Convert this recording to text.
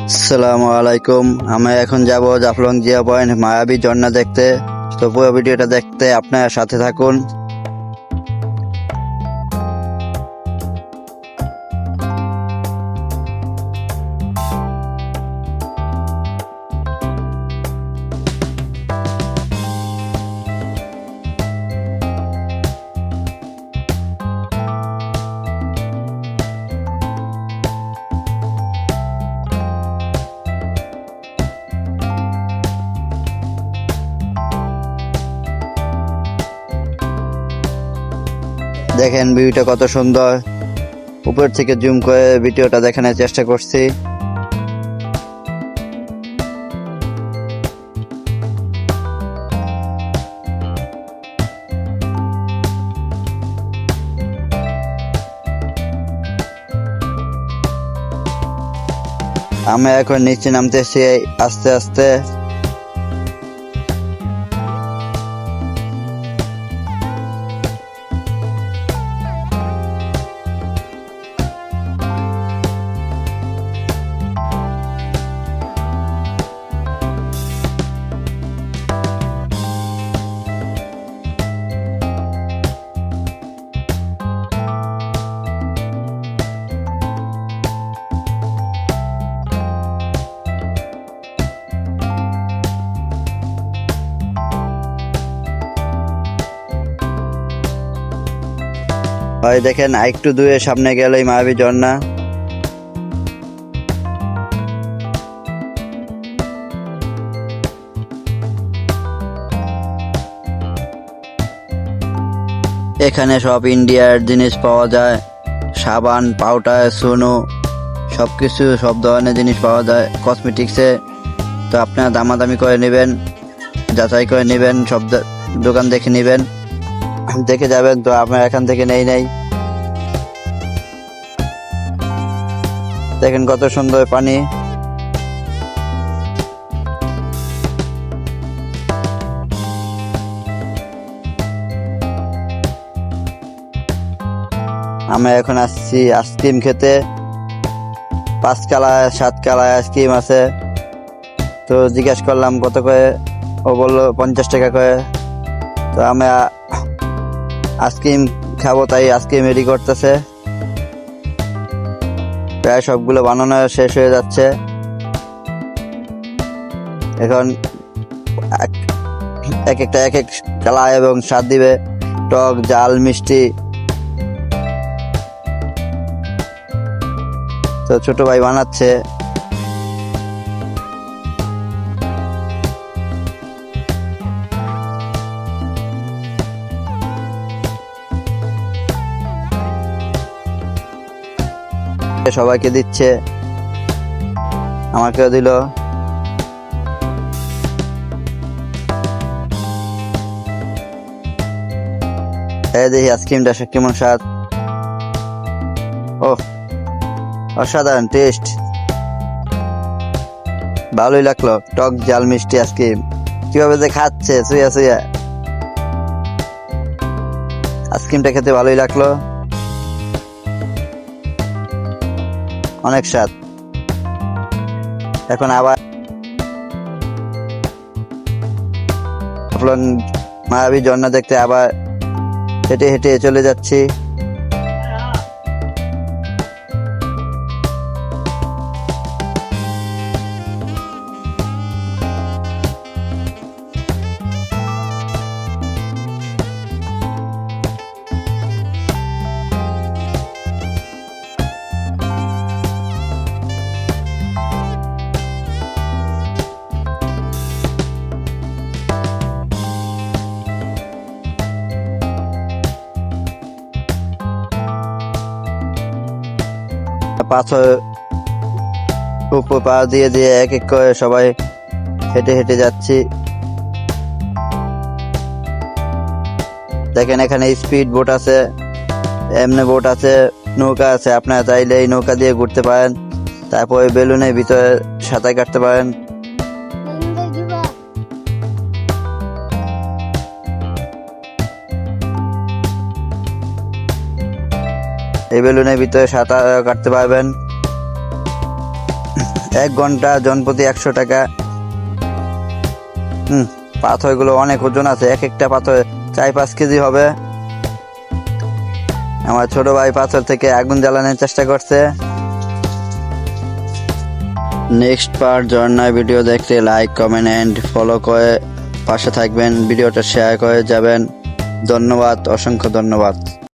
আসসালামু আলাইকুম। আমি এখন যাব জাফলং জিয়া পয়েন্ট মায়াবী ঝর্ণা দেখতে। তো পুরো ভিডিওটা দেখতে আপনার সাথে থাকুন। দেখেন ভিউটা কত সুন্দর। উপর থেকে জুম করে ভিডিওটা দেখানোর চেষ্টা করছি। আমি এখন নিচে নামতেছি আস্তে আস্তে। ভাই দেখেন একটু দূরে সামনে গেলেই মায়াবী ঝর্ণা। এখানে সব ইন্ডিয়ার জিনিস পাওয়া যায়, সাবান, পাউডার, সুনো, সবকিছু সব ধরনের জিনিস পাওয়া যায় কসমেটিক্সে। তো আপনারা দামাদামি করে নেবেন, যাচাই করে নেবেন, সব দোকান দেখে নেবেন, দেখে যাবেন। তো আপনার এখান থেকে নেই দেখেন কত সুন্দর পানি। আমি এখন আসছি আইসক্রিম খেতে। 5 কালার 7 কালার আইসক্রিম আছে। তো জিজ্ঞেস করলাম কত করে, ও বললো 50 টাকা করে। তো আমি আইসক্রিম খাবো, তাই আইসক্রিম রেডি করতেছে। প্রায় সবগুলো বানানো শেষ হয়ে যাচ্ছে। এখন এক একটা এক এক কালার এবং স্বাদ দিবে, টক, ঝাল, মিষ্টি। তো ছোট ভাই বানাচ্ছে। সবাইকে দিচ্ছে, আমাকেও দিল। দেখি আইসক্রিমটা কেমন স্বাদ। ও অসাধারণ টেস্ট, ভালোই লাগলো। টক, ঝাল, মিষ্টি আইসক্রিম কিভাবে যে খাচ্ছে সুইয়া সুইয়া। আইসক্রিমটা খেতে ভালোই লাগলো, অনেক স্বাদ। এখন আবার মায়াবী ঝর্ণা দেখতে আবার হেঁটে হেঁটে চলে যাচ্ছি। পাথর উপর পা দিয়ে দিয়ে এক এক করে সবাই হেঁটে হেঁটে যাচ্ছি। দেখেন এখানে স্পিড বোট আছে, এমনি বোট আছে, নৌকা আছে। আপনারা চাইলে এই নৌকা দিয়ে ঘুরতে পারেন। তারপরে বেলুনের ভিতরে সাঁতার কাটতে পারেন। এই বেলুনের ভিতরে সাঁতার কাটতে পারবেন। 1 ঘন্টা জনপ্রতি 100 টাকা। পাথরগুলো অনেক ওজন আছে, এক একটা পাথর 4-5 কেজি হবে। আমার ছোট ভাই পাথর থেকে আগুন জ্বালানোর চেষ্টা করছে। নেক্সট পার্ট ঝর্ণার ভিডিও দেখতে লাইক, কমেন্ট এন্ড ফলো করে পাশে থাকবেন, ভিডিওটা শেয়ার করে যাবেন। ধন্যবাদ, অসংখ্য ধন্যবাদ।